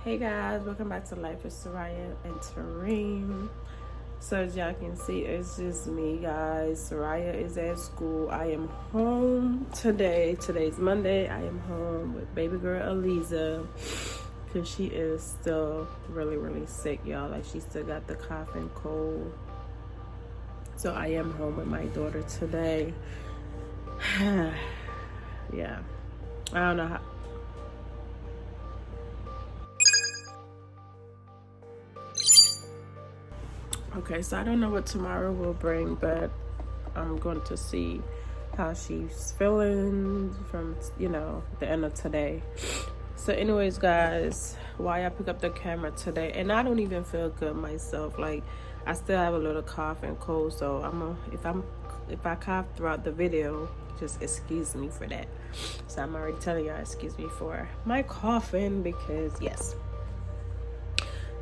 Hey guys, welcome back to Life with Soraya and Tareem. So as y'all can see, it's just me, guys. Soraya is at school. I am home today. Today's Monday. I am home with baby girl Eliza because she is still really sick, y'all. Like, she still got the cough and cold. So I am home with my daughter today. Yeah, I don't know how. Okay, so I don't know what tomorrow will bring, but I'm going to see how she's feeling from, the end of today. So anyways, guys, why I pick up the camera today, and I don't even feel good myself. Like, I still have a little cough and cold, so if I cough throughout the video, just excuse me for that. So I'm already telling y'all, excuse me for my coughing, because yes.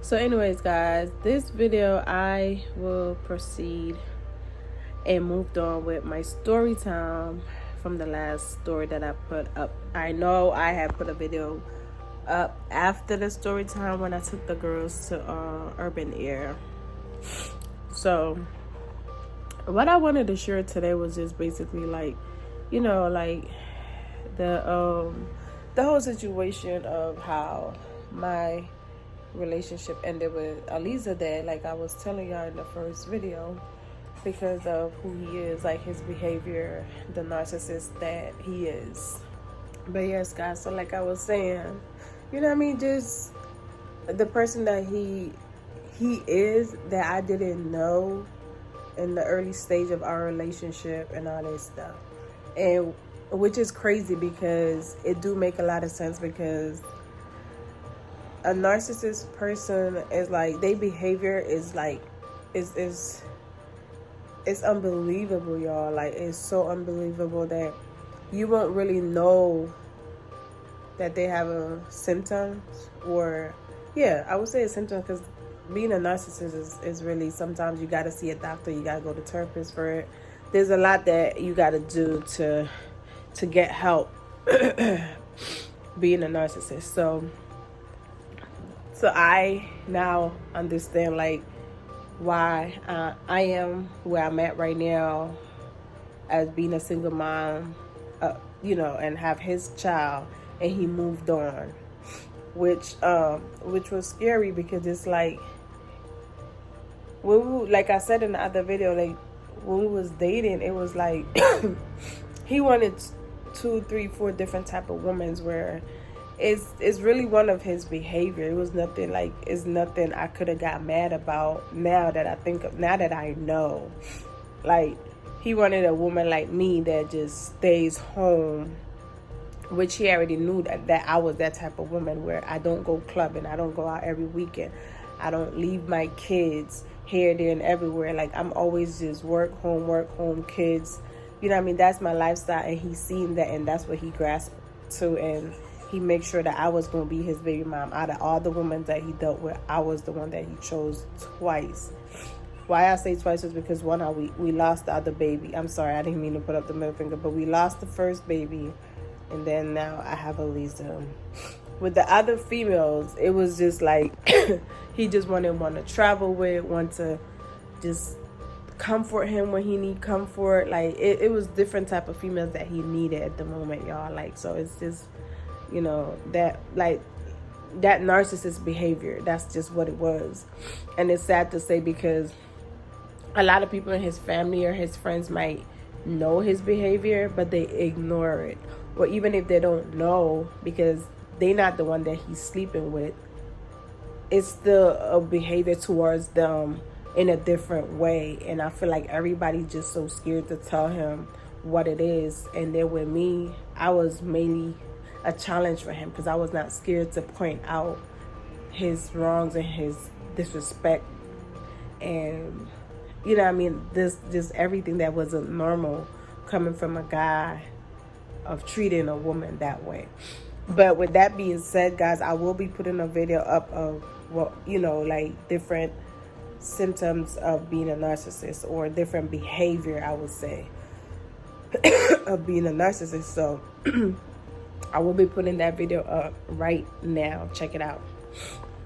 So anyways, guys, this video I will proceed and moved on with my story time from the last story that I put up. I know I have put a video up after the story time when I took the girls to Urban Air. So what I wanted to share today was just basically like the whole situation of how my relationship ended with Eliza, that like I was telling y'all in the first video, because of who he is, like his behavior, the narcissist that he is. But yes, guys, so like I was saying, just the person that he is, that I didn't know in the early stage of our relationship and all this stuff, and which is crazy because it do make a lot of sense, because a narcissist person is like, their behavior is like, it's unbelievable, y'all. Like, it's so unbelievable that you won't really know that they have a symptoms, or I would say a symptom, because being a narcissist is really, sometimes you got to see a doctor, you got to go to therapist for it. There's a lot that you got to do to get help being a narcissist. So I now understand like why I am where I'm at right now as being a single mom, and have his child, and he moved on, which was scary, because it's like, like I said in the other video, like when we was dating, it was like he wanted 2, 3, 4 different type of women, where it's really one of his behavior. It was nothing like, it's nothing I could have got mad about. Now that I know, like, he wanted a woman like me that just stays home, which he already knew that I was that type of woman, where I don't go clubbing, I don't go out every weekend, I don't leave my kids here, there, and everywhere. Like, I'm always just work, home, kids. You know what I mean? That's my lifestyle, and he's seen that, and that's what he grasped to, and he makes sure that I was going to be his baby mom. Out of all the women that he dealt with, I was the one that he chose twice. Why I say twice is because one, we lost the other baby. I'm sorry, I didn't mean to put up the middle finger, but we lost the first baby, and then now I have Eliza. With the other females, it was just like he just wanted one to travel with, one to just comfort him when he need comfort. Like, it was different type of females that he needed at the moment, y'all. Like, so it's just, that, like, that narcissist behavior, that's just what it was. And it's sad to say, because a lot of people in his family or his friends might know his behavior, but they ignore it. Or even if they don't know, because they not the one that he's sleeping with, it's still a behavior towards them in a different way. And I feel like everybody's just so scared to tell him what it is. And then with me, I was mainly a challenge for him, because I was not scared to point out his wrongs and his disrespect, and this just everything that wasn't normal coming from a guy, of treating a woman that way. But with that being said, guys, I will be putting a video up of like different symptoms of being a narcissist, or different behavior, I would say, of being a narcissist. So I will be putting that video up right now. Check it out.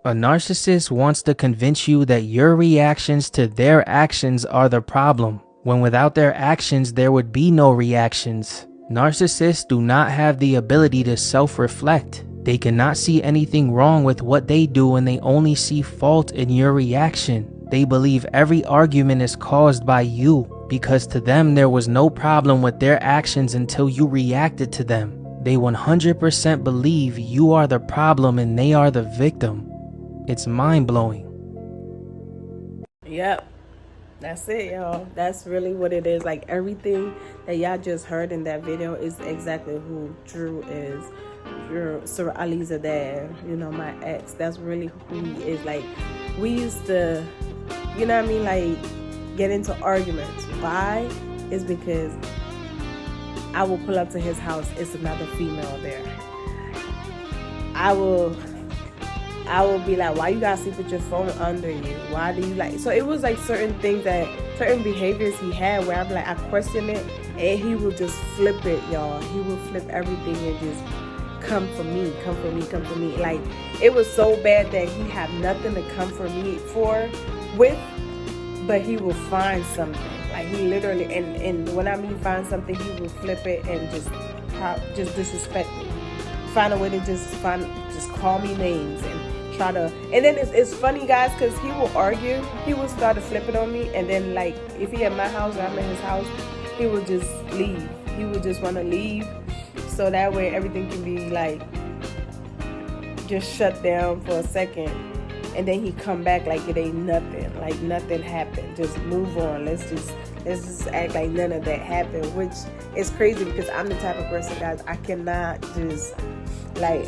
A narcissist wants to convince you that your reactions to their actions are the problem, when without their actions there would be no reactions. Narcissists do not have the ability to self-reflect. They cannot see anything wrong with what they do, and they only see fault in your reaction. They believe every argument is caused by you, because to them there was no problem with their actions until you reacted to them. They 100% believe you are the problem and they are the victim. It's mind-blowing. Yep. That's it, y'all. That's really what it is. Like, everything that y'all just heard in that video is exactly who Drew is. Drew, Sir Ali's dad, you know, my ex. That's really who he is. Like, we used to, you know what I mean, like, get into arguments. Why? It's because I will pull up to his house. It's another female there. I will be like, why you gotta sleep with your phone under you? Why do you like? So it was like certain things certain behaviors he had where I'm like, I question it, and he will just flip it, y'all. He will flip everything and just come for me. Like, it was so bad that he had nothing to come for me with, but he will find something. Like, he literally, and when I mean find something, he will flip it and just disrespect me. Find a way to just call me names and try to, and then it's funny, guys, because he will argue, he will start to flip it on me, and then, like, if he at my house or I'm at his house, he will just leave. He would just want to leave, so that way everything can be like just shut down for a second, and then he come back like it ain't nothing, like nothing happened. Just move on. Let's just act like none of that happened, which is crazy because I'm the type of person, guys, I cannot just like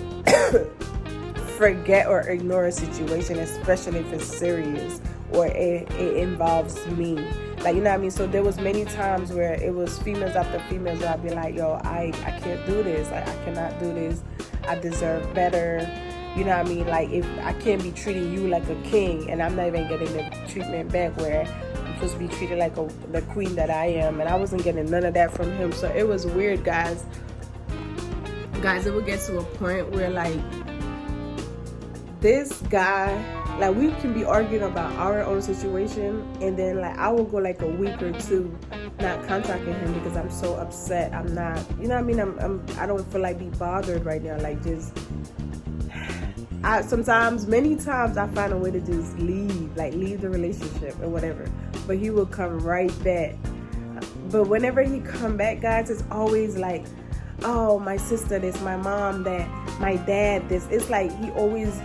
forget or ignore a situation, especially if it's serious or it involves me. Like, you know what I mean? So there was many times where it was females after females where I'd be like, yo, I can't do this. Like, I cannot do this. I deserve better. You know what I mean? Like, if I can't be treating you like a king, and I'm not even getting the treatment back where I'm supposed to be treated like the queen that I am, and I wasn't getting none of that from him. So it was weird, guys. It would get to a point where, like, this guy, like, we can be arguing about our own situation, and then, like, I will go like a week or two not contacting him because I'm so upset. I'm not, you know what I mean? I don't feel like be bothered right now. Like, just, many times I find a way to just leave the relationship or whatever. But he will come right back. But whenever he come back, guys, it's always like, oh, my sister this, my mom that, my dad this. It's like he always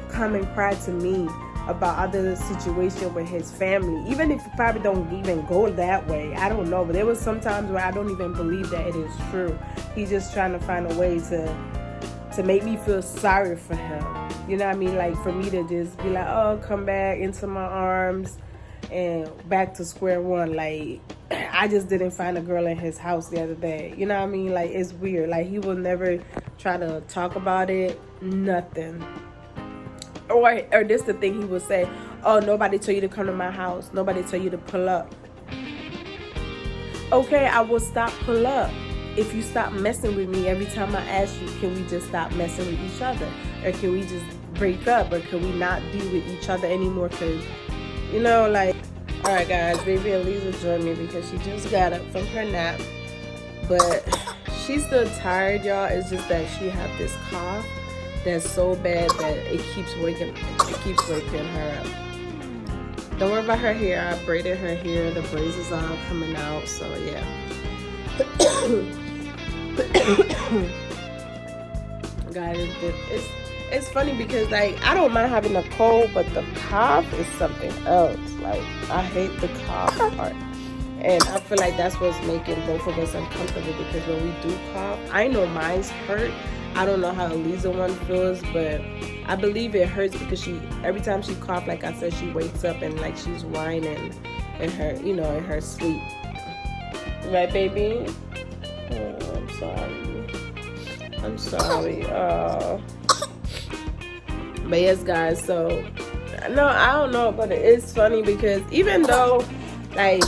come and cry to me about other situation with his family, even if it probably don't even go that way. I don't know, but there was some times where I don't even believe that it is true. He's just trying to find a way to make me feel sorry for him. You know what I mean? Like, for me to just be like, oh, come back into my arms and back to square one. Like, I just didn't find a girl in his house the other day. You know what I mean? Like, it's weird. Like, he will never try to talk about it. Nothing. Or this the thing he will say, oh, nobody told you to come to my house. Nobody told you to pull up. Okay, I will stop pull up if you stop messing with me every time I ask you, can we just stop messing with each other? Or can we just break up? Or can we not be with each other anymore? Because, you know, like, all right, guys, baby Eliza joined me because she just got up from her nap. But she's still tired, y'all. It's just that she had this cough that's so bad that it keeps waking her up. Don't worry about her hair. I braided her hair. The braids is all coming out. So yeah. Guys, it's funny because, like, I don't mind having a cold, but the cough is something else. Like, I hate the cough part. And I feel like that's what's making both of us uncomfortable, because when we do cough, I know mine's hurt. I don't know how Eliza one feels, but I believe it hurts because every time she coughs, like I said, she wakes up and, like, she's whining in her, in her sleep. Right, baby? Oh, I'm sorry. But yes, guys, so, no, I don't know, but it's funny because even though, like,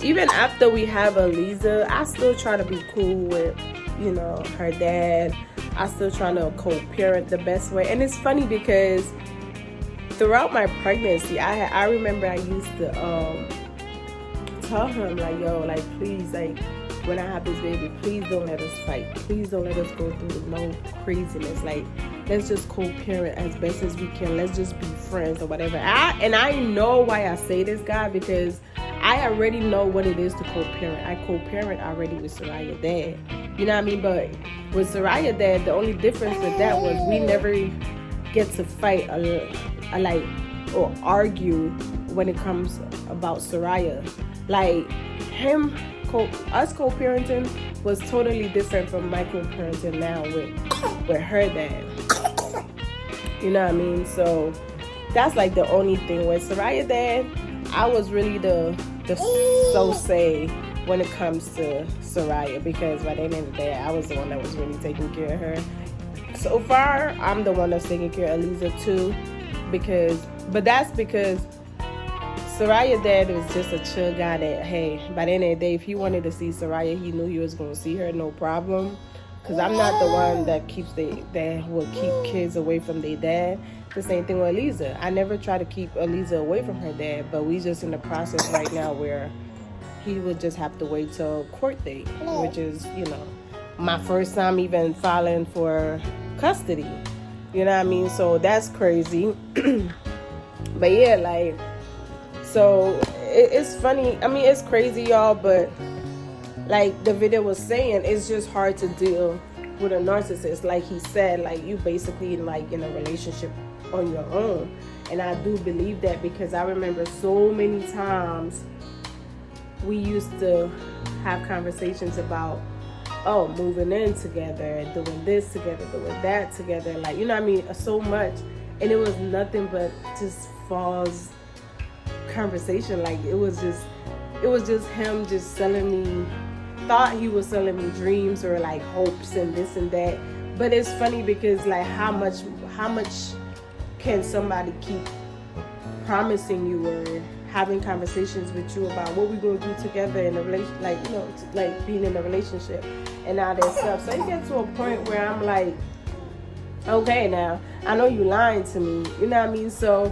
even after we have Eliza, I still try to be cool with, her dad. I still trying to co-parent the best way. And it's funny because throughout my pregnancy, I remember I used to tell him like, yo, like, please, like, when I have this baby, please don't let us fight. Please don't let us go through no craziness. Like, let's just co-parent as best as we can. Let's just be friends or whatever. And I know why I say this, guy, because I already know what it is to co-parent. I co-parent already with Soraya dad. You know what I mean? But with Soraya dad, the only difference with that was we never get to fight or argue when it comes about Soraya. Like us co-parenting was totally different from my co-parenting now with her dad. You know what I mean? So that's like the only thing. With Soraya dad, I was really the so-say when it comes to Soraya, because by the end of the day, I was the one that was really taking care of her. So far, I'm the one that's taking care of Eliza too, but that's because Soraya dad was just a chill guy that, hey, by the end of the day, if he wanted to see Soraya, he knew he was going to see her, no problem. Because I'm not the one that will keep kids away from their dad. The same thing with Eliza. I never try to keep Eliza away from her dad, but we just in the process right now where he would just have to wait till court date, which is, my first time even filing for custody. You know what I mean? So that's crazy. But yeah, like, so it's funny. I mean, it's crazy, y'all, but like the video was saying, it's just hard to deal with a narcissist. Like he said, like, you basically like in a relationship on your own. And I do believe that, because I remember so many times we used to have conversations about, moving in together, doing this together, doing that together. Like, you know what I mean? So much. And it was nothing but just false conversation. Like, it was just him just thought he was selling me dreams or like hopes and this and that. But it's funny because like how much can somebody keep promising you or having conversations with you about what we're going to do together in a relation, like being in a relationship and all that stuff. So it gets to a point where I'm like, okay, now I know you lying to me, you know what I mean? So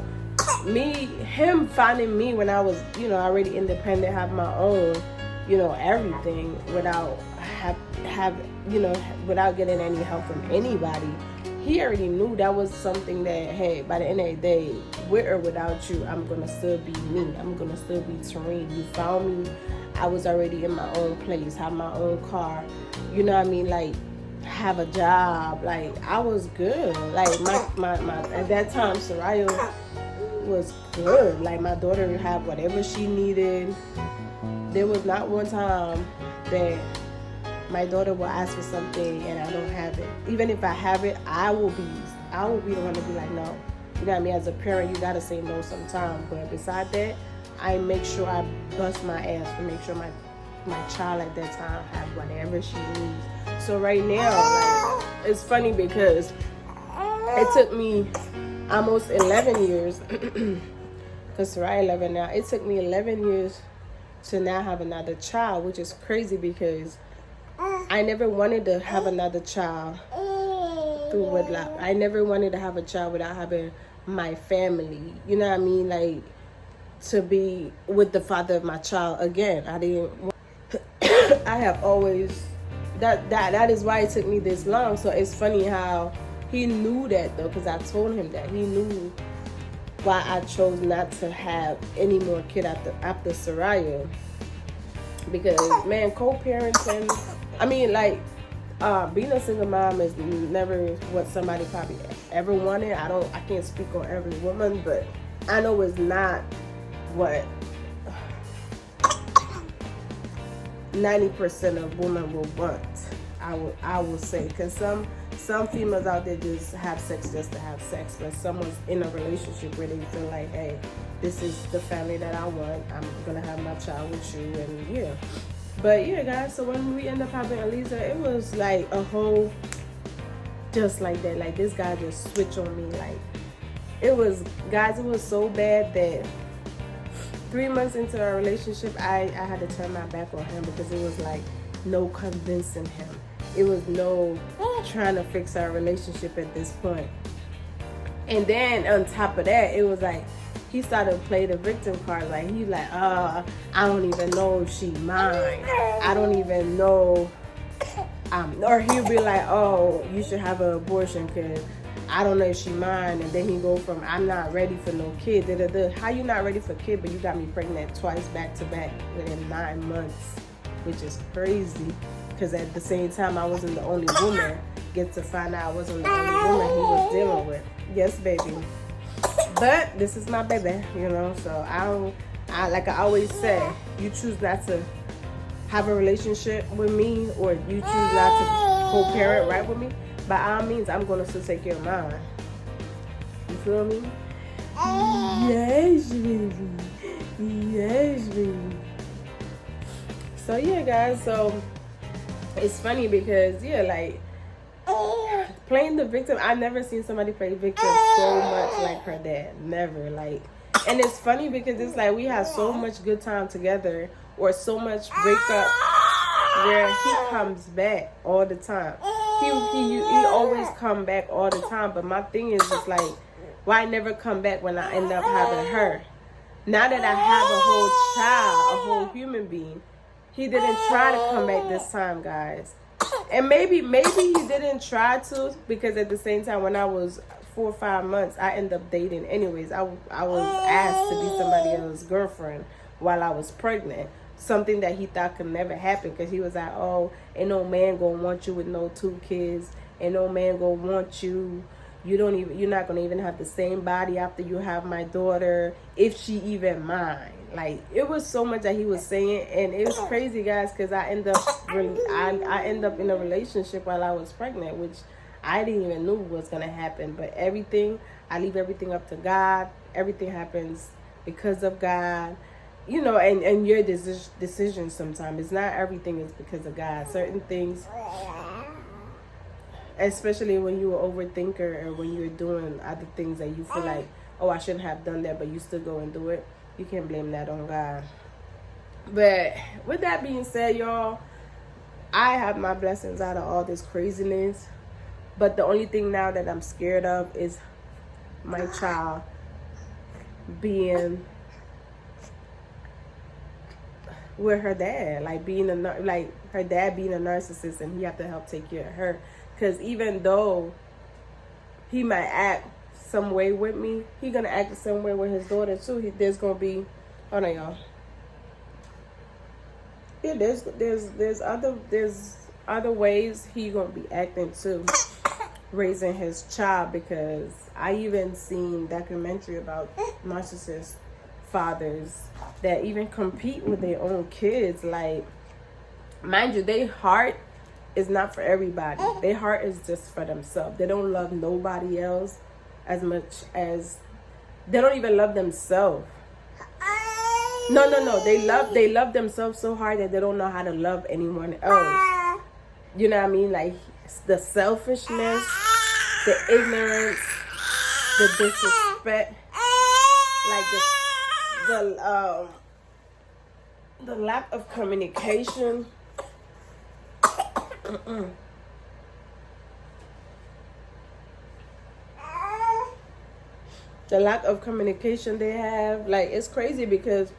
him finding me when I was, already independent, have my own, everything without without getting any help from anybody. He already knew that was something that, hey, by the end of the day, with or without you, I'm going to still be me. I'm going to still be Tareen. You found me. I was already in my own place, have my own car. You know what I mean? Like, have a job. Like, I was good. Like, my at that time, Soraya was good. Like, my daughter would have whatever she needed. There was not one time that my daughter will ask for something and I don't have it. Even if I have it, I will be the one to be like, no. You know what I mean? As a parent, you gotta say no sometimes. But beside that, I make sure I bust my ass to make sure my child at that time have whatever she needs. So right now, like, it's funny because it took me almost 11 years, because Soraya 11 now. It took me 11 years to now have another child, which is crazy because I never wanted to have another child through wedlock. I never wanted to have a child without having my family. You know what I mean? Like, to be with the father of my child again. I have always, that is why it took me this long. So it's funny how he knew that though, because I told him that. He knew why I chose not to have any more kid after Soraya. Because, man, co-parenting, I mean, like, being a single mom is never what somebody probably ever wanted. I can't speak on every woman, but I know it's not what 90% of women will want. I will say, because some females out there just have sex just to have sex, but someone's in a relationship where they feel like, hey, this is the family that I want. I'm gonna have my child with you, and yeah. But yeah, guys, so when we end up having Eliza, it was like a whole, just like that. Like, this guy just switched on me. Like, it was so bad that 3 months into our relationship, I had to turn my back on him because it was like no convincing him. It was no trying to fix our relationship at this point. And then on top of that, it was like he started to play the victim card. Like he's like, I don't even know if she mine. I don't even know. Or he'll be like, oh, you should have an abortion because I don't know if she mine. And then he go from, I'm not ready for no kid. How you not ready for kid, but you got me pregnant twice back to back within 9 months, which is crazy. Because at the same time, I wasn't the only woman. Get to find out I wasn't the only woman he was dealing with. Yes, baby. But this is my baby, you know. So I like I always say, you choose not to have a relationship with me, or you choose not to co-parent right with me, by all means, I'm gonna still take care of mine. You feel me? Yes, baby. Yes, baby. So yeah, guys. So it's funny because like playing the victim. I've never seen somebody play victim so much like her dad. Never. Like, and it's funny because it's like we have so much good time together, or so much breakup, where he comes back all the time. He always come back all the time. But my thing is just like, why never come back when I end up having her? Now that I have a whole child, a whole human being, he didn't try to come back this time, guys. And maybe he didn't try to, because at the same time, when I was 4 or 5 months, I ended up dating anyways. I was asked to be somebody else's girlfriend while I was pregnant. Something that he thought could never happen, because he was like, oh, ain't no man gonna want you with no 2 kids. Ain't no man gonna want you. You're not gonna even have the same body after you have my daughter, if she even mine. Like, it was so much that he was saying, and it was crazy, guys, because I end up in a relationship while I was pregnant, which I didn't even know was gonna happen. But I leave everything up to God. Everything happens because of God. You know, and your decision sometimes. It's not everything is because of God. Certain things, especially when you're an overthinker, or when you're doing other things that you feel like, oh, I shouldn't have done that, but you still go and do it, you can't blame that on God. But with that being said, y'all, I have my blessings out of all this craziness. But the only thing now that I'm scared of is my child being with her dad, like her dad being a narcissist, and he have to help take care of her. Because even though he might act some way with me, he gonna act the same way with his daughter too. There's gonna be, hold on, y'all. Yeah, there's other ways he gonna be acting too, raising his child. Because I even seen documentary about narcissist fathers that even compete with their own kids. Like, mind you, their heart is not for everybody. Their heart is just for themselves. They don't love nobody else as much as they don't even love themselves. No. They love themselves so hard that they don't know how to love anyone else. You know what I mean? Like, the selfishness, the ignorance, the disrespect, like the lack of communication. The lack of communication they have, like, it's crazy. Because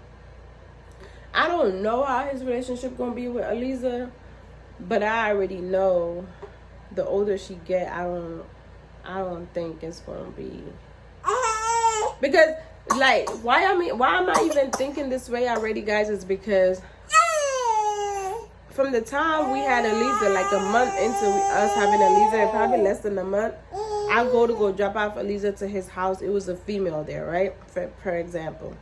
I don't know how his relationship gonna be with Eliza, but I already know the older she get, I don't think it's gonna be, because, like, why am I even thinking this way already, guys, is because from the time we had Eliza, like a month into us having Eliza, probably less than a month, I go drop off Eliza to his house. It was a female there, right? For example,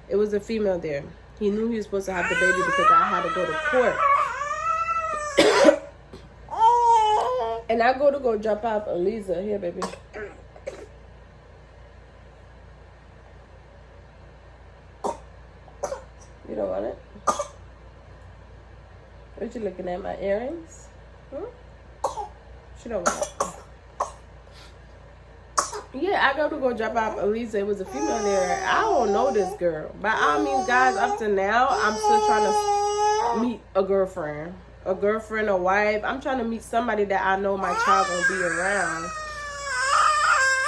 it was a female there. He knew he was supposed to have the baby because I had to go to court. And I go drop off Eliza. Here, baby. You don't want it? What you looking at, my earrings? She don't want it. Yeah, I go drop off Eliza. It was a female there. I don't know this girl. By all means, guys, up to now, I'm still trying to meet a girlfriend. a girlfriend or wife. I'm trying to meet somebody that I know my child gonna be around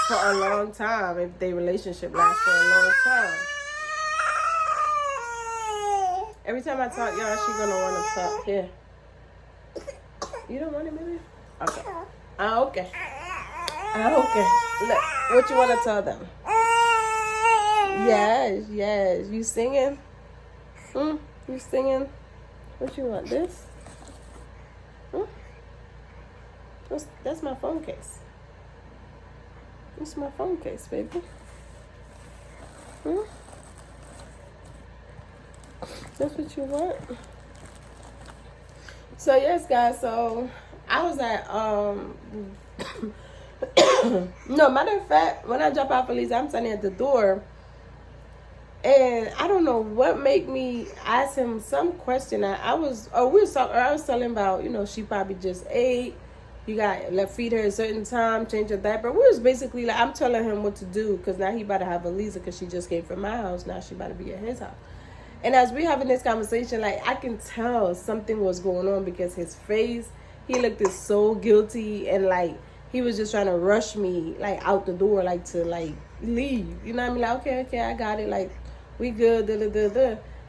for a long time, if their relationship lasts for a long time. Every time I talk, y'all, she gonna want to talk. Here. You don't want it, baby? Okay. Okay. Okay. Look, what you want to tell them? Yes. You singing? You singing? What you want? This? That's my phone case. It's my phone case, baby. That's what you want? So yes, guys, so I was at no, matter of fact, when I jump out for Lisa, I'm standing at the door, and I don't know what made me ask him some question. I was telling about, you know, she probably just ate. You got let feed her a certain time, change her diaper. We was basically like, I'm telling him what to do, because now he about to have a Lisa, because she just came from my house. Now she about to be at his house. And as we having this conversation, like, I can tell something was going on, because his face, he looked so guilty, and like he was just trying to rush me like out the door, like to like leave. You know what I mean? Like, okay, I got it. Like, we good.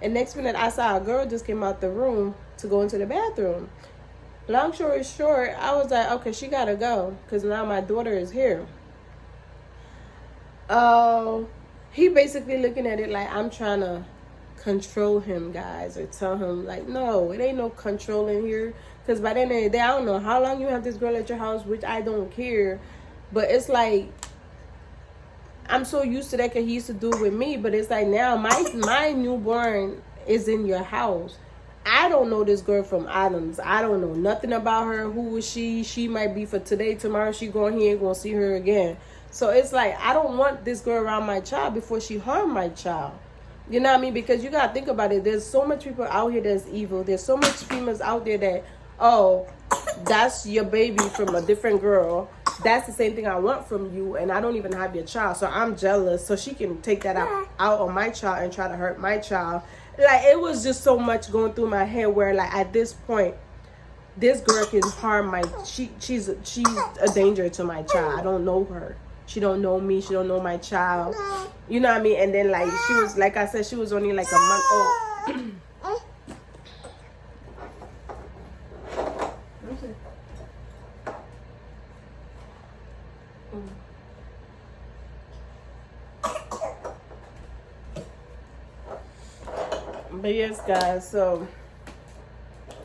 And next minute, I saw a girl just came out the room to go into the bathroom. Long story short, I was like, okay, she gotta go, because now my daughter is here. He basically looking at it like I'm trying to control him, guys, or tell him like, no, it ain't no controlling here. Because by the end of the day, I don't know how long you have this girl at your house, which I don't care, but it's like I'm so used to that, because he used to do it with me. But it's like now my newborn is in your house. I don't know this girl from Adams. I don't know nothing about her. Who is she? She might be for today, tomorrow she going, he ain't gonna see her again. So it's like, I don't want this girl around my child before she harm my child. You know what I mean? Because you gotta think about it. There's so much people out here that's evil. There's so much females out there that, oh, that's your baby from a different girl. That's the same thing I want from you, and I don't even have your child. So I'm jealous. So she can take that out on my child and try to hurt my child. Like, it was just so much going through my head where, like, at this point, this girl can harm my, she's a danger to my child. I don't know her. She don't know me. She don't know my child. You know what I mean? And then, like, she was, like I said, she was only like a month old. But yes, guys, so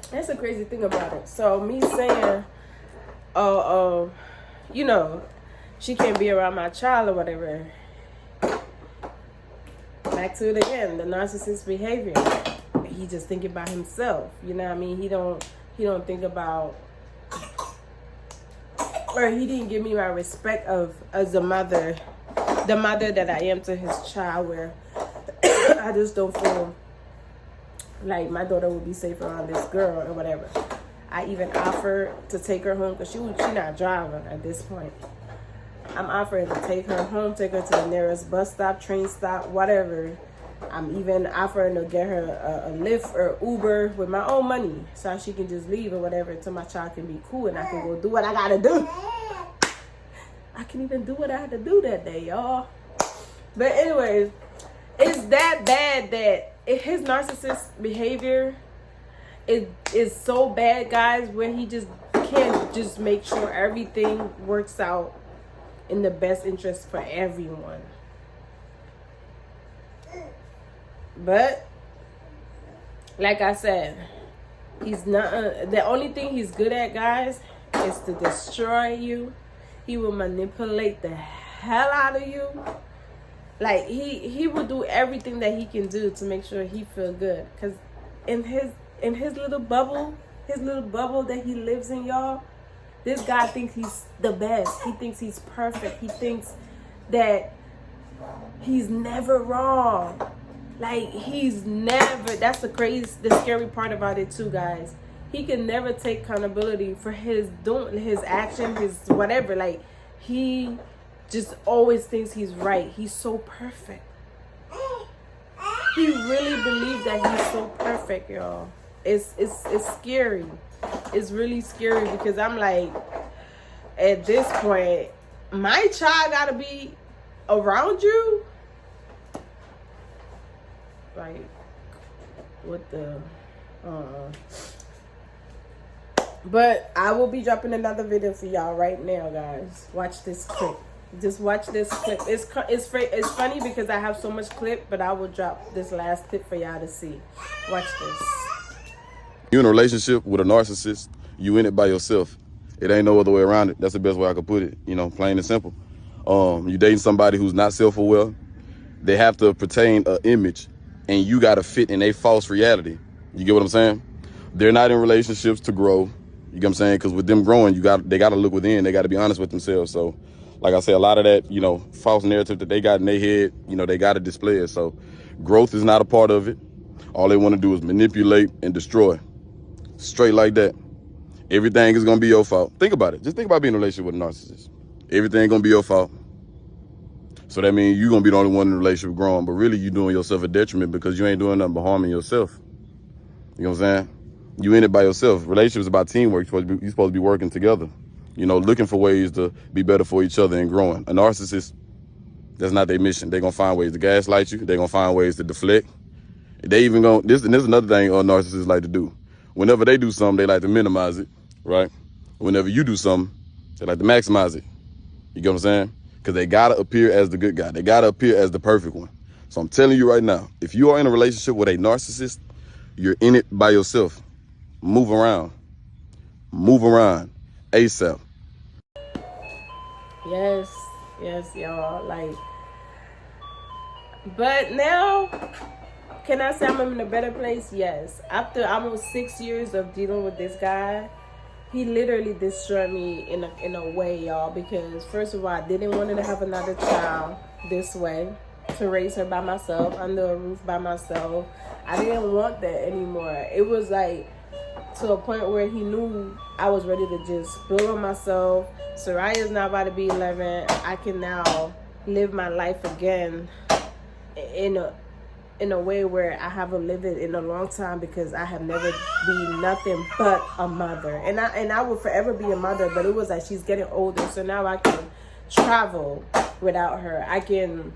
that's the crazy thing about it. So me saying, you know, she can't be around my child or whatever. Back to it again, the narcissist behavior. He just thinking about himself. You know what I mean? He don't think about, or he didn't give me my respect as a mother, the mother that I am to his child, where I just don't feel like my daughter would be safe around this girl or whatever. I even offered to take her home, because she not driving at this point. I'm offering to take her home, take her to the nearest bus stop, train stop, whatever. I'm even offering to get her a Lyft or Uber with my own money, so she can just leave or whatever until my child can be cool and I can go do what I gotta do. I can even do what I had to do that day, y'all. But anyways, it's that bad that his narcissist behavior is so bad, guys, where he just can't just make sure everything works out in the best interest for everyone. But like I said, he's not the only thing he's good at, guys, is to destroy you. He will manipulate the hell out of you. Like, he will do everything that he can do to make sure he feel good. Because in his little bubble that he lives in, y'all, this guy thinks he's the best. He thinks he's perfect. He thinks that he's never wrong. Like, he's never, that's the scary part about it too, guys. He can never take accountability for his action, his whatever. Like, he just always thinks he's right. He's so perfect. He really believes that he's so perfect, y'all. it's scary. It's really scary because I'm like, at this point, my child gotta be around you. Like, what the but I will be dropping another video for y'all right now, guys. Watch this clip. Just watch this clip. It's funny because I have so much clip, but I will drop this last clip for y'all to see. Watch this. You in a relationship with a narcissist, you in it by yourself. It ain't no other way around it. That's the best way I could put it, you know, plain and simple. You dating somebody who's not self-aware. They have to pertain an image, and you got to fit in a false reality. You get what I'm saying? They're not in relationships to grow. You get what I'm saying? Because with them growing, they got to look within. They got to be honest with themselves. So, like I say, a lot of that, you know, false narrative that they got in their head, you know, they got to display it. So, growth is not a part of it. All they want to do is manipulate and destroy. Straight like that. Everything is going to be your fault. Think about it. Just think about being in a relationship with a narcissist. Everything going to be your fault. So that means you're going to be the only one in the relationship growing, but really you doing yourself a detriment because you ain't doing nothing but harming yourself. You know what I'm saying? You in it by yourself. Relationships about teamwork. You're supposed to be working together. You know, looking for ways to be better for each other and growing. A narcissist, that's not their mission. They're going to find ways to gaslight you. They're going to find ways to deflect. They even going, this is another thing narcissists like to do. Whenever they do something, they like to minimize it, right? Whenever you do something, they like to maximize it. You get what I'm saying? Because they got to appear as the good guy. They got to appear as the perfect one. So I'm telling you right now, if you are in a relationship with a narcissist, you're in it by yourself. Move around. Move around. ASAP. Yes, y'all. Like, but now, can I say I'm in a better place? Yes. After almost 6 years of dealing with this guy, he literally destroyed me in a way, y'all. Because first of all, I didn't want to have another child this way, to raise her by myself, under a roof by myself. I didn't want that anymore. It was like to a point where he knew I was ready to just build on myself. Soraya's now about to be 11. I can now live my life again in a way where I haven't lived it in a long time, because I have never been nothing but a mother. And I will forever be a mother, but it was like she's getting older, so now I can travel without her. I can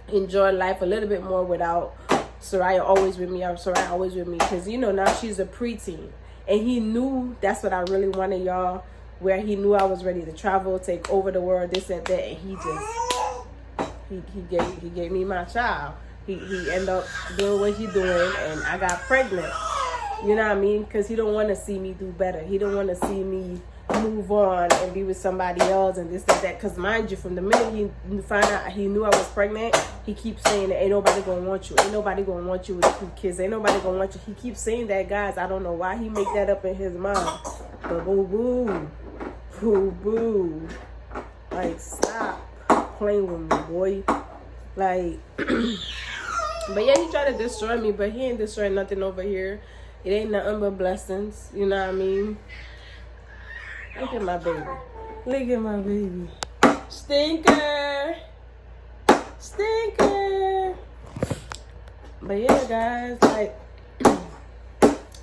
enjoy life a little bit more without Soraya always with me. Soraya always with me, because you know now she's a preteen, and he knew that's what I really wanted, y'all. Where he knew I was ready to travel, take over the world, this and that, and he just he gave me my child. He ended up doing what he doing, and I got pregnant. You know what I mean? Because he don't want to see me do better. He don't want to see me move on and be with somebody else and this and that. Because mind you, from the minute he found out he knew I was pregnant, he keeps saying that ain't nobody gonna want you. Ain't nobody gonna want you with 2 kids. Ain't nobody gonna want you. He keeps saying that, guys. I don't know why he make that up in his mind. But boo-boo. Boo-boo. Like, stop playing with me, boy. Like, but yeah, he tried to destroy me, but he ain't destroyed nothing over here. It ain't nothing but blessings. You know what I mean? Look at my baby. Look at my baby. Stinker. Stinker. But yeah, guys, like,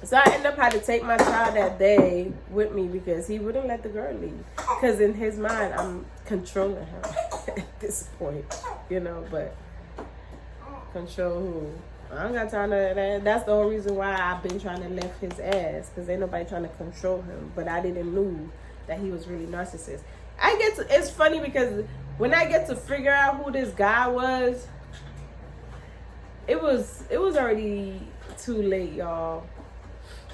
so I ended up having to take my child that day with me because he wouldn't let the girl leave. Because in his mind, I'm controlling him at this point, you know, but control who? I don't got time to that. That's the whole reason why I've been trying to lift his ass, because ain't nobody trying to control him. But I didn't know that he was really narcissist. It's funny because when I get to figure out who this guy was, it was already too late, y'all.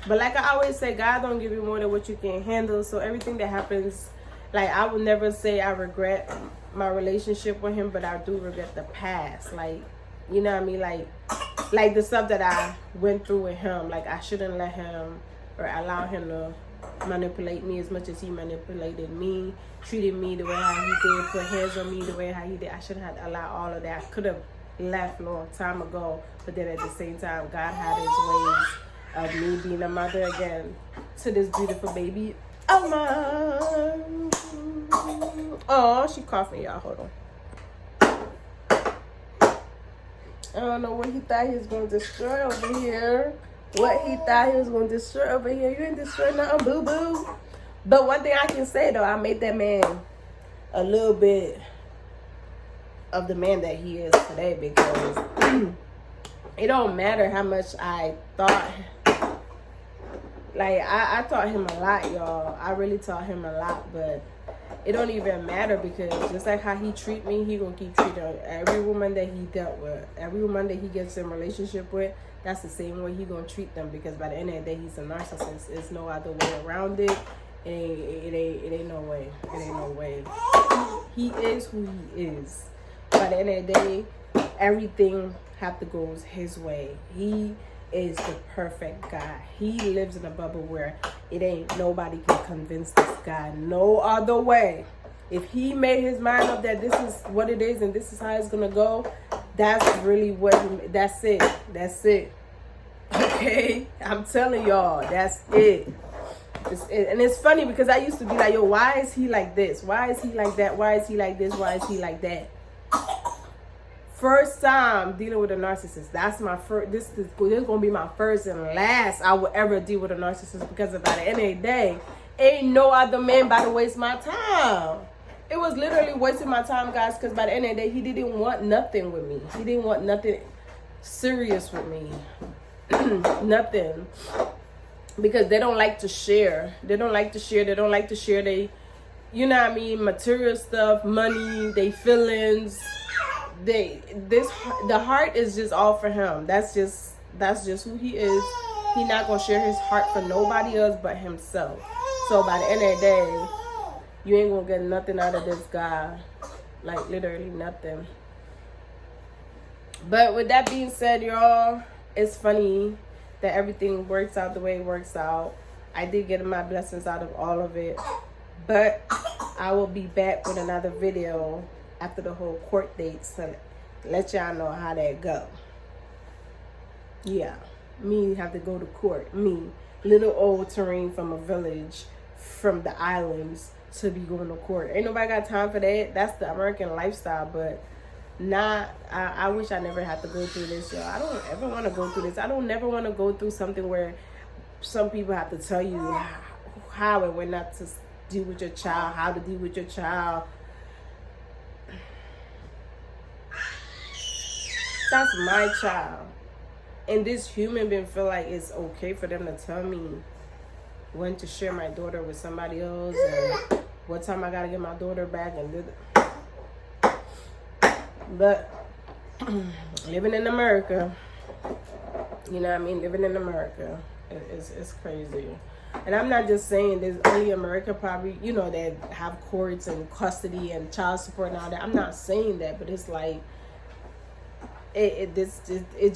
But like I always say, God don't give you more than what you can handle. So everything that happens, like, I would never say I regret my relationship with him, but I do regret the past. Like, you know what I mean? Like the stuff that I went through with him. Like, I shouldn't let him or allow him to manipulate me as much as he manipulated me, treated me the way how he did, put hands on me the way how he did. I shouldn't have allowed all of that. I could have left a long time ago, but then at the same time, God had his ways of me being a mother again to this beautiful baby of mine. Oh, she coughing, y'all. Hold on. I don't know what he thought he was going to destroy over here. What he thought he was gonna destroy over here, you ain't destroy nothing, boo boo. But one thing I can say though, I made that man a little bit of the man that he is today, because it don't matter how much I thought. Like I taught him a lot, y'all. I really taught him a lot, but it don't even matter, because just like how he treat me, he gonna keep treating every woman that he dealt with, every woman that he gets in a relationship with. That's the same way he gonna treat them, because by the end of the day, he's a narcissist. There's no other way around it. It ain't no way. It ain't no way. He is who he is. By the end of the day, everything have to go his way. He is the perfect guy. He lives in a bubble where it ain't nobody can convince this guy no other way. If he made his mind up that this is what it is and this is how it's gonna go, that's really what that's it. That's it. Okay? I'm telling y'all, that's it. And it's funny because I used to be like, yo, why is he like this? Why is he like that? Why is he like this? Why is he like that? First time dealing with a narcissist. That's my first. This is gonna be my first and last I will ever deal with a narcissist, because by the end of the day, ain't no other man about to waste my time. It was literally wasting my time, guys, because by the end of the day, he didn't want nothing with me. He didn't want nothing serious with me. Nothing. Because they don't like to share. They don't like to share. They don't like to share they, you know what I mean, material stuff, money, they feelings. The heart is just all for him. That's just who he is. He not gonna share his heart for nobody else but himself. So by the end of the day, you ain't gonna get nothing out of this guy. Like literally nothing. But with that being said, y'all, it's funny that everything works out the way it works out. I did get my blessings out of all of it. But I will be back with another video after the whole court date, so let y'all know how that go. Yeah, me have to go to court. Me, little old Tareen from a village from the islands, to be going to court. Ain't nobody got time for that. That's the American lifestyle, but not. I wish I never had to go through this, y'all. I don't ever want to go through this. I don't never want to go through something where some people have to tell you how and when not to deal with your child, how to deal with your child. That's my child. And this human being feel like it's okay for them to tell me when to share my daughter with somebody else and what time I gotta get my daughter back and but living in America, you know what I mean? Living in America is crazy. And I'm not just saying there's only America probably, you know, that have courts and custody and child support and all that. I'm not saying that, but it's like it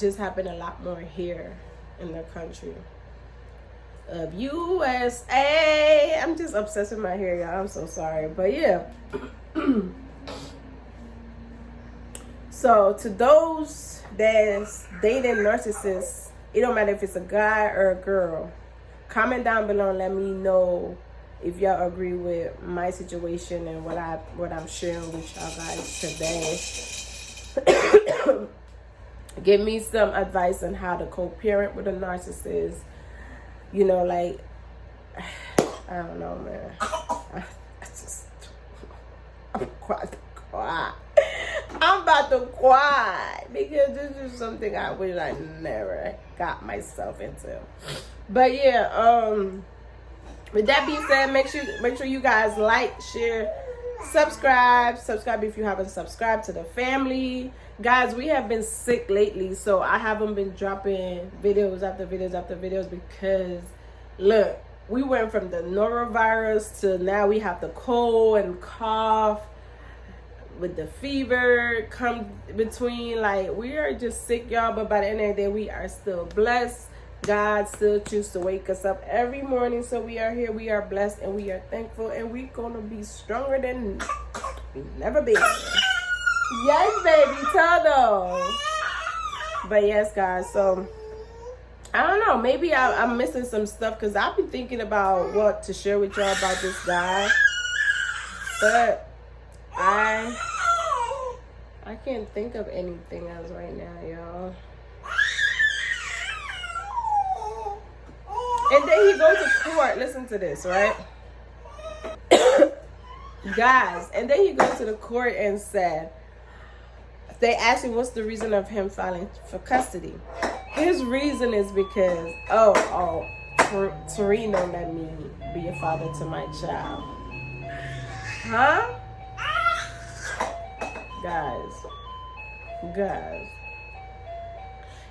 just happened a lot more here in the country of USA. I'm just obsessed with my hair, y'all. I'm so sorry. But yeah. So to those that's dating narcissists, it don't matter if it's a guy or a girl, comment down below and let me know if y'all agree with my situation and what I'm sharing with y'all guys today. Give me some advice on how to co-parent with a narcissist. You know, like, I don't know, man. I'm about to cry because this is something I wish I never got myself into. But yeah, with that being said, make sure you guys like, share, subscribe if you haven't subscribed to the family. Guys, we have been sick lately, so I haven't been dropping videos after videos after videos because look, we went from the norovirus to now we have the cold and cough with the fever come between. Like, we are just sick, y'all, but by the end of the day, we are still blessed. God still chooses to wake us up every morning, so we are here, we are blessed, and we are thankful, and we're gonna be stronger than we've never been. Yes, baby, tell them. But yes, guys, so I don't know, maybe I'm missing some stuff because I've been thinking about what to share with y'all about this guy, but I can't think of anything else right now, y'all. And then he goes to court. Listen to this, right? Guys, and then he goes to the court and said, they asked him what's the reason of him filing for custody. His reason is because, Tariq don't let me be a father to my child. Huh? Guys.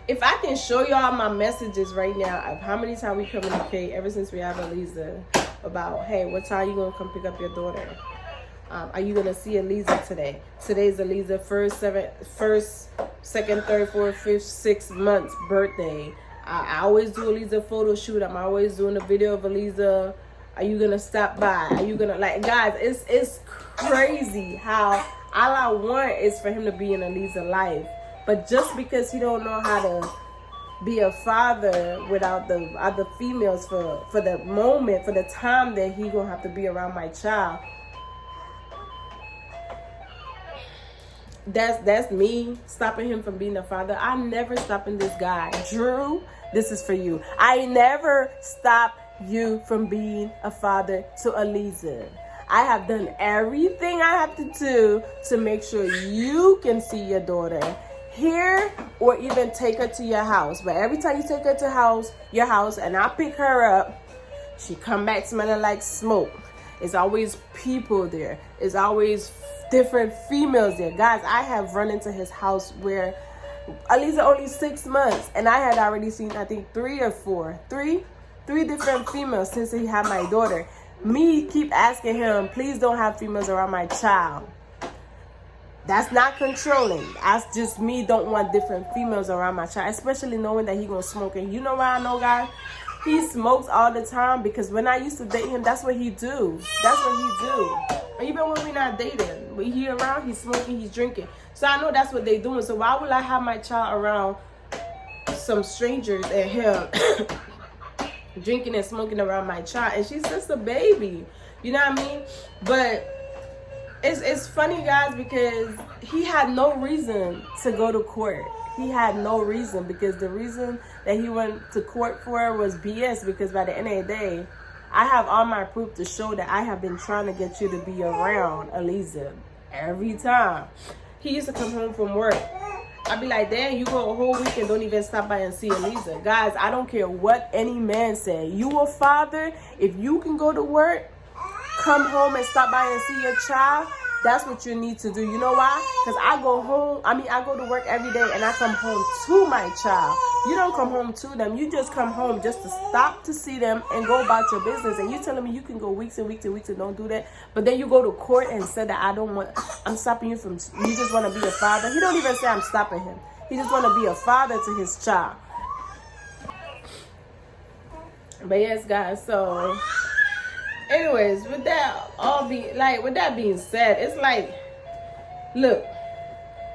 If I can show y'all my messages right now of how many times we communicate ever since we have Eliza about, hey, what time you gonna come pick up your daughter? Are you gonna see Eliza today? Today's Eliza first, second, third, fourth, fifth, 6 months birthday. I always do Eliza photo shoot. I'm always doing a video of Eliza. Are you gonna stop by? Are you gonna, like, guys? It's crazy how all I want is for him to be in Eliza's life. But just because he don't know how to be a father without the other females for the moment, for the time that he gonna have to be around my child, that's me stopping him from being a father. I'm never stopping this guy. Drew, this is for you. I never stop you from being a father to Eliza. I have done everything I have to do to make sure you can see your daughter here, or even take her to your house. But every time you take her to your house, and I pick her up, she come back smelling like smoke. It's always people there. It's always different females there. Guys, I have run into his house where Eliza only 6 months, and I had already seen, I think, three different females since he had my daughter. Me keep asking him, please don't have females around my child. That's not controlling. That's just me don't want different females around my child, especially knowing that he gonna smoke. And you know why I know, guys? He smokes all the time, because when I used to date him, that's what he do. Even when we're not dating, when he around, he's smoking, he's drinking. So I know that's what they doing. So why would I have my child around some strangers and him drinking and smoking around my child? And she's just a baby. You know what I mean? But it's funny, guys, because he had no reason to go to court. He had no reason, because the reason that he went to court for was BS, because by the end of the day, I have all my proof to show that I have been trying to get you to be around Eliza every time. He used to come home from work. I'd be like, damn, you go a whole week and don't even stop by and see Eliza. Guys, I don't care what any man say. You a father, if you can go to work, come home and stop by and see your child, that's what you need to do. You know why? Because I go to work every day and I come home to my child. You don't come home to them. You just come home just to stop to see them and go about your business. And you telling me you can go weeks and weeks and weeks and don't do that. But then you go to court and say that I'm stopping you from, you just want to be a father. He don't even say I'm stopping him. He just want to be a father to his child. But yes, guys, so anyways, with that being said, it's like, look,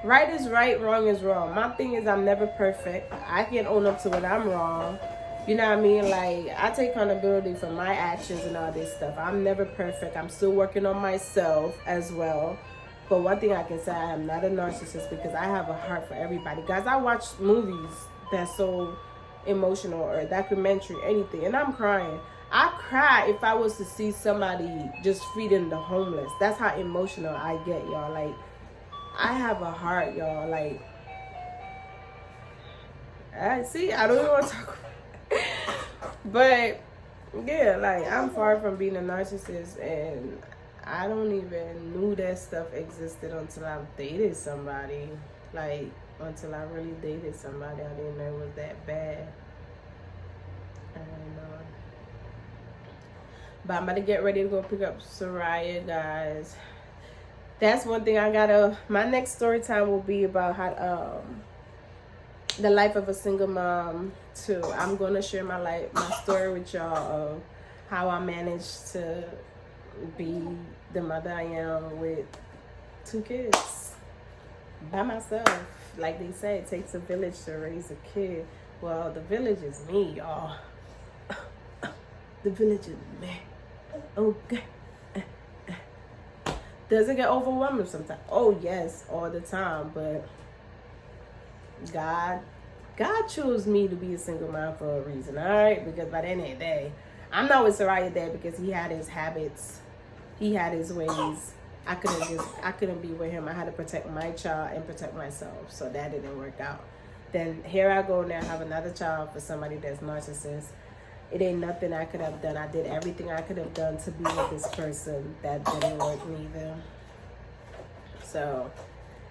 right is right, wrong is wrong. My thing is, I'm never perfect. I can own up to when I'm wrong. You know what I mean? Like, I take accountability for my actions and all this stuff. I'm never perfect. I'm still working on myself as well. But one thing I can say, I am not a narcissist, because I have a heart for everybody. Guys, I watch movies that's so emotional, or a documentary, anything, and I'm crying. I cry if I was to see somebody just feeding the homeless. That's how emotional I get, y'all. Like, I have a heart, y'all. Like, I don't even want to talk about it. But yeah, like, I'm far from being a narcissist, and I don't even knew that stuff existed until I dated somebody. Like, until I really dated somebody, I didn't know it was that bad. But I'm about to get ready to go pick up Soraya, guys. That's one thing my next story time will be about how the life of a single mom too. I'm gonna share my story with y'all of how I managed to be the mother I am with 2 kids by myself. Like they say, it takes a village to raise a kid. Well, the village is me, y'all. The village is me. Okay. Does it get overwhelming sometimes? Oh yes, all the time. But God God chose me to be a single mom for a reason, all right? Because by the end of the day, I'm not with Soraya there because he had his habits, he had his ways. I couldn't be with him. I had to protect my child and protect myself, so that didn't work out. Then here I go now, have another child for somebody that's narcissist. It ain't nothing I could have done. I did everything I could have done to be with this person. That didn't work neither. So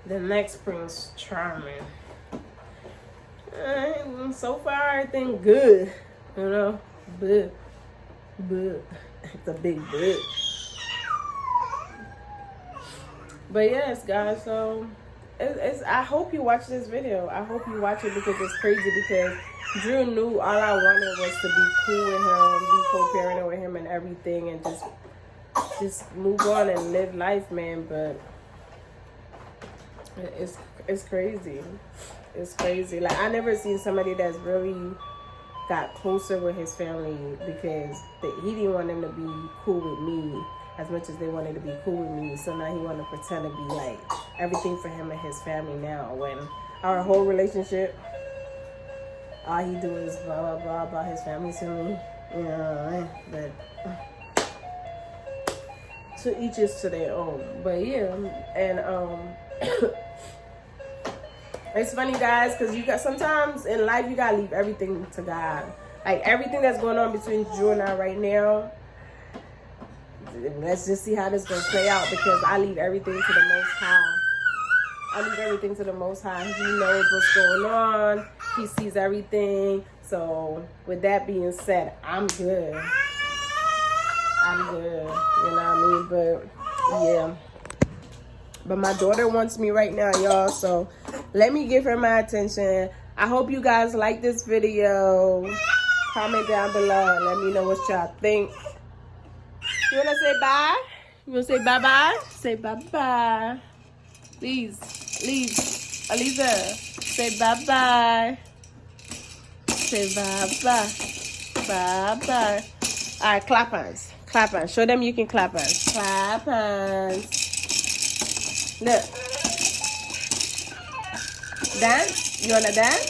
the next Prince Charming. So far, everything good. You know, but it's a big but. But yes, guys. So it's. I hope you watch this video. I hope you watch it because it's crazy. Because Drew knew all I wanted was to be cool with him, be co-parenting with him, and everything, and just move on and live life, man. But it's crazy. It's crazy. Like, I never seen somebody that's really got closer with his family because he didn't want them to be cool with me as much as they wanted to be cool with me. So now he want to pretend to be like everything for him and his family now. When our whole relationship, all he do is blah, blah, blah about his family to me. You know, but to each is to their own. But yeah, and it's funny, guys, because you got sometimes in life you gotta leave everything to God. Like everything that's going on between Drew and I right now, let's just see how this gonna play out because I leave everything to the Most High. I leave everything to the Most High. He knows what's going on. He sees everything. So with that being said, I'm good. I'm good. You know what I mean? But yeah. But my daughter wants me right now, y'all. So let me give her my attention. I hope you guys like this video. Comment down below and let me know what y'all think. You want to say bye? You want to say bye-bye? Say bye-bye. Please. Aliza. Say bye-bye. Say bye-bye. Bye-bye. All right, clap hands. Clap hands. Show them you can clap hands. Clap hands. Look. Dance? You wanna dance?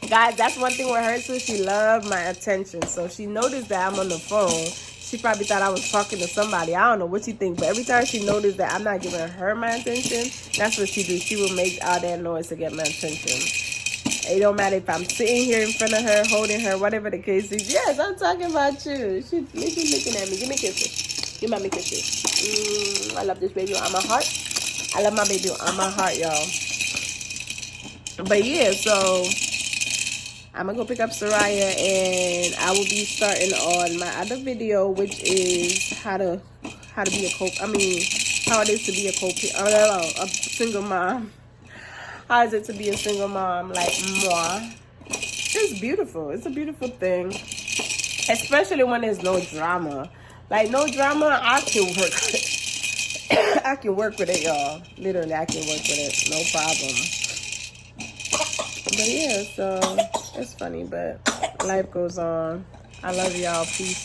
Guys, that's one thing with her too. She loved my attention. So she noticed that I'm on the phone. She probably thought I was talking to somebody. I don't know what she thinks. But every time she noticed that I'm not giving her my attention, that's what she do. She will make all that noise to get my attention. It don't matter if I'm sitting here in front of her, holding her, whatever the case is. Yes, I'm talking about you. She's looking at me. Give me kisses. Give mommy kisses. I love this baby on my heart. I love my baby on my heart, y'all. But yeah, so I'm gonna go pick up Soraya and I will be starting on my other video, which is how to be a how it is to be a single mom. How is it to be a single mom like moi? It's beautiful. It's a beautiful thing. Especially when there's no drama. Like no drama, I can work with it. I can work with it, y'all. Literally, I can work with it. No problem. But yeah, so it's funny, but life goes on. I love y'all. Peace.